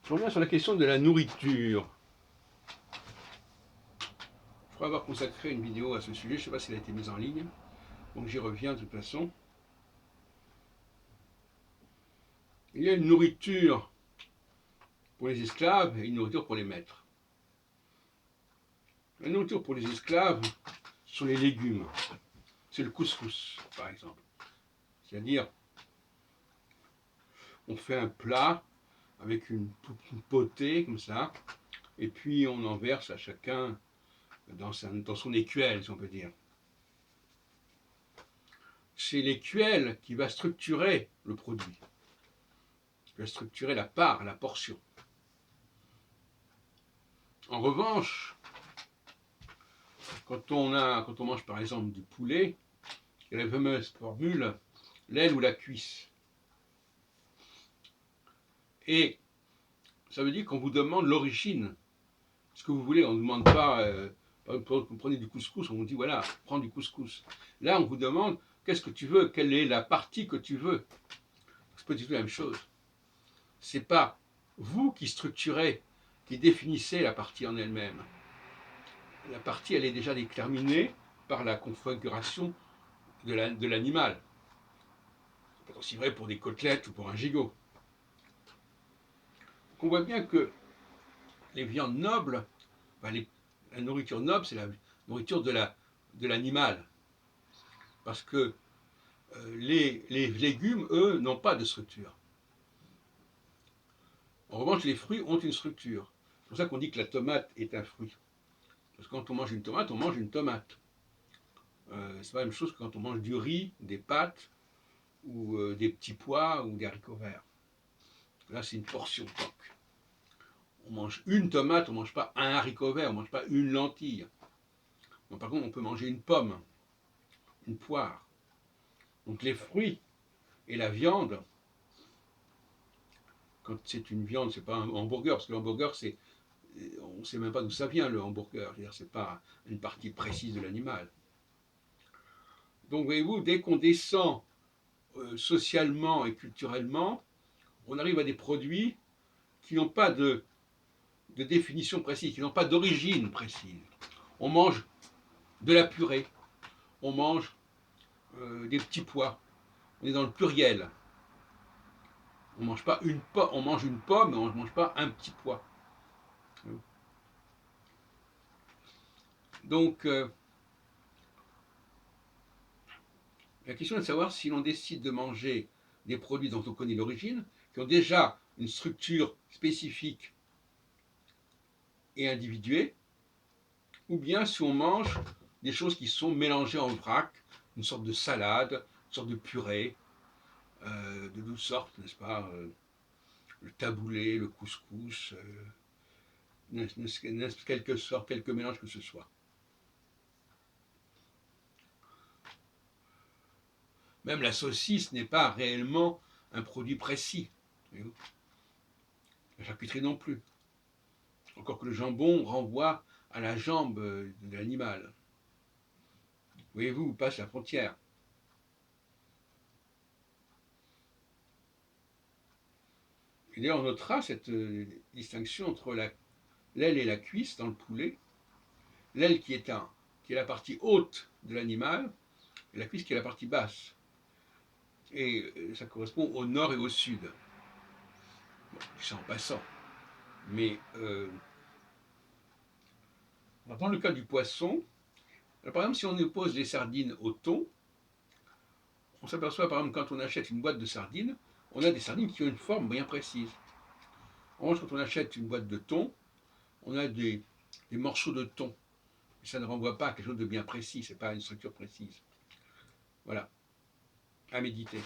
Je reviens sur la question de la nourriture. Je crois avoir consacré une vidéo à ce sujet, je ne sais pas si elle a été mise en ligne, donc j'y reviens de toute façon. Il y a une nourriture pour les esclaves et une nourriture pour les maîtres. La nourriture pour les esclaves sont les légumes. C'est le couscous, par exemple. C'est-à-dire, on fait un plat avec une potée comme ça, et puis on en verse à chacun dans son écuelle, si on peut dire. C'est l'écuelle qui va structurer le produit, qui va structurer la part, la portion. En revanche, quand on mange par exemple du poulet, il y a la fameuse formule l'aile ou la cuisse. Et ça veut dire qu'on vous demande l'origine. Ce que vous voulez, on ne vous demande pas, vous prenez du couscous, on vous dit voilà, prends du couscous. Là, on vous demande qu'est-ce que tu veux, quelle est la partie que tu veux. C'est pas du tout la même chose. C'est pas vous qui structurez, qui définissez la partie en elle-même. La partie, elle est déjà déterminée par la configuration de l'animal. C'est pas aussi vrai pour des côtelettes ou pour un gigot. On voit bien que les viandes nobles, la nourriture noble, c'est la nourriture de l'animal. Parce que les légumes, eux, n'ont pas de structure. En revanche, les fruits ont une structure. C'est pour ça qu'on dit que la tomate est un fruit. Parce que quand on mange une tomate, on mange une tomate. C'est pas la même chose que quand on mange du riz, des pâtes, ou des petits pois, ou des haricots verts. Là, c'est une portion toc. On mange une tomate, on ne mange pas un haricot vert, on ne mange pas une lentille. Donc, par contre, on peut manger une pomme, une poire. Donc les fruits et la viande, quand c'est une viande, c'est pas un hamburger, parce que l'hamburger, on ne sait même pas d'où ça vient le hamburger, c'est pas une partie précise de l'animal. Donc voyez-vous, dès qu'on descend socialement et culturellement, on arrive à des produits qui n'ont pas de définition précise, qui n'ont pas d'origine précise. On mange de la purée, on mange des petits pois, on est dans le pluriel. On mange pas une pomme, on mange une pomme, mais on ne mange pas un petit pois. Donc, la question est de savoir si l'on décide de manger des produits dont on connaît l'origine, qui ont déjà une structure spécifique et individuée, ou bien si on mange des choses qui sont mélangées en vrac, une sorte de salade, une sorte de purée, de toutes sortes, n'est-ce pas, le taboulé, le couscous, quelque mélange que ce soit. Même la saucisse n'est pas réellement un produit précis. La charcuterie non plus. Encore que le jambon renvoie à la jambe de l'animal. Voyez-vous, où passe la frontière. Et d'ailleurs, on notera cette distinction entre l'aile et la cuisse dans le poulet. L'aile qui est la partie haute de l'animal, et la cuisse qui est la partie basse. Et ça correspond au nord et au sud. Bon, c'est en passant. Mais dans le cas du poisson, par exemple, si on oppose les sardines au thon, on s'aperçoit par exemple quand on achète une boîte de sardines, on a des sardines qui ont une forme bien précise. En revanche, quand on achète une boîte de thon, on a des morceaux de thon. Et ça ne renvoie pas à quelque chose de bien précis, c'est pas une structure précise. Voilà, à méditer.